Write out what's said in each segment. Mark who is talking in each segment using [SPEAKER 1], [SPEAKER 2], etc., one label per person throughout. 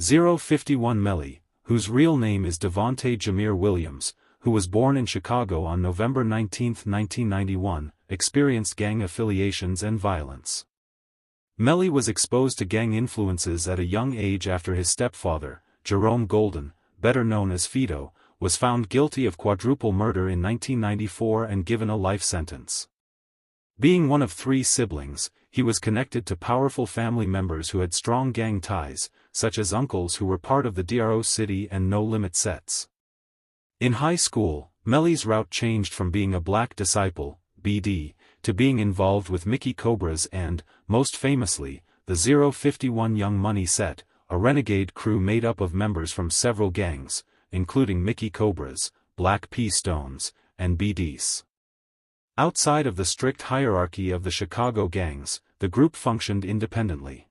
[SPEAKER 1] 051 Melly, whose real name is Devontae Jameer Williams, who was born in Chicago on November 19, 1991, experienced gang affiliations and violence. Melly was exposed to gang influences at a young age after his stepfather, Jerome Golden, better known as Fido, was found guilty of quadruple murder in 1994 and given a life sentence. Being one of 3 siblings, he was connected to powerful family members who had strong gang ties, such as uncles who were part of the DRO City and No Limit sets. In high school, Melly's route changed from being a black disciple, BD, to being involved with Mickey Cobras and, most famously, the 051 Young Money set, a renegade crew made up of members from several gangs, including Mickey Cobras, Black P. Stones, and BDs. Outside of the strict hierarchy of the Chicago gangs, the group functioned independently.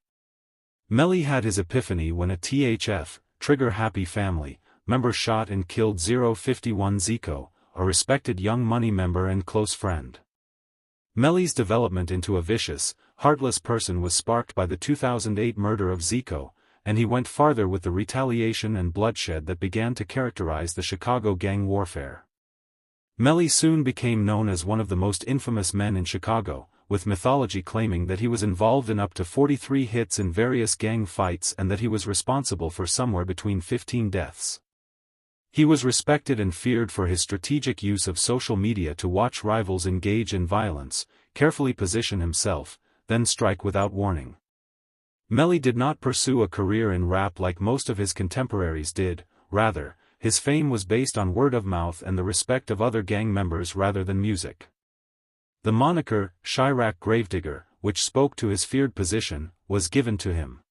[SPEAKER 1] Melly had his epiphany when a THF, Trigger Happy Family, member shot and killed 051 Zeko, a respected Young Money member and close friend. Melly's development into a vicious, heartless person was sparked by the 2008 murder of Zeko, and he went farther with the retaliation and bloodshed that began to characterize the Chicago gang warfare. Melly soon became known as one of the most infamous men in Chicago, with mythology claiming that he was involved in up to 43 hits in various gang fights and that he was responsible for somewhere between 15 deaths. He was respected and feared for his strategic use of social media to watch rivals engage in violence, carefully position himself, then strike without warning. Melly did not pursue a career in rap like most of his contemporaries did, rather, his fame was based on word of mouth and the respect of other gang members rather than music. The moniker, Chiraq Gravedigger, which spoke to his feared position, was given to him.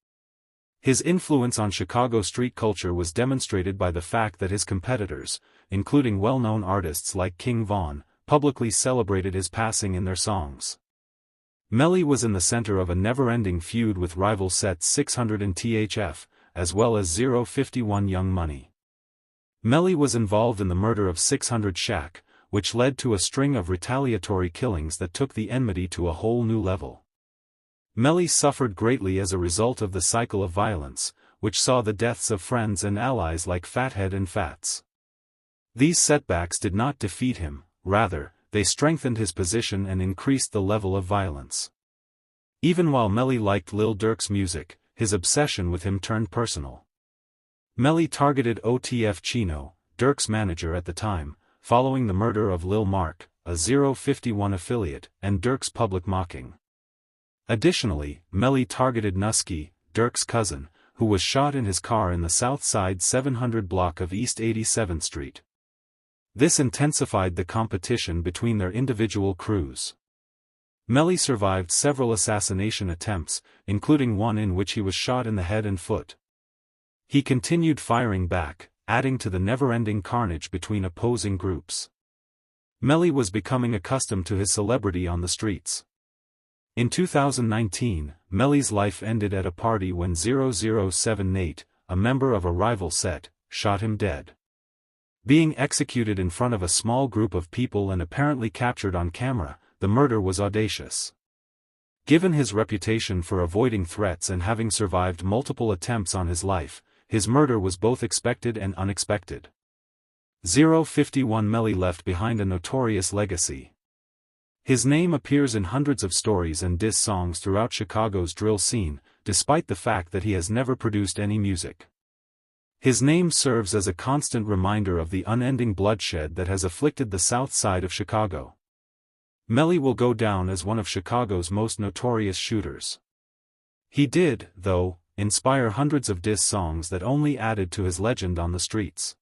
[SPEAKER 1] His influence on Chicago street culture was demonstrated by the fact that his competitors, including well-known artists like King Von, publicly celebrated his passing in their songs. Melly was in the center of a never-ending feud with rival sets 600 and THF, as well as 051 Young Money. Melly was involved in the murder of 600 Shaq, which led to a string of retaliatory killings that took the enmity to a whole new level. Melly suffered greatly as a result of the cycle of violence, which saw the deaths of friends and allies like Fathead and Fats. These setbacks did not defeat him, rather, they strengthened his position and increased the level of violence. Even while Melly liked Lil Durk's music, his obsession with him turned personal. Melly targeted OTF Chino, Durk's manager at the time, following the murder of Lil Mark, a 051 affiliate, and Durk's public mocking. Additionally, Melly targeted Nusky, Durk's cousin, who was shot in his car in the South Side 700 block of East 87th Street. This intensified the competition between their individual crews. Melly survived several assassination attempts, including one in which he was shot in the head and foot. He continued firing back, adding to the never-ending carnage between opposing groups. Melly was becoming accustomed to his celebrity on the streets. In 2019, Melly's life ended at a party when 007 Nate, a member of a rival set, shot him dead. Being executed in front of a small group of people and apparently captured on camera, the murder was audacious. Given his reputation for avoiding threats and having survived multiple attempts on his life, his murder was both expected and unexpected. 051 Melly left behind a notorious legacy. His name appears in hundreds of stories and diss songs throughout Chicago's drill scene, despite the fact that he has never produced any music. His name serves as a constant reminder of the unending bloodshed that has afflicted the South Side of Chicago. Melly will go down as one of Chicago's most notorious shooters. He did, though, inspire hundreds of diss songs that only added to his legend on the streets.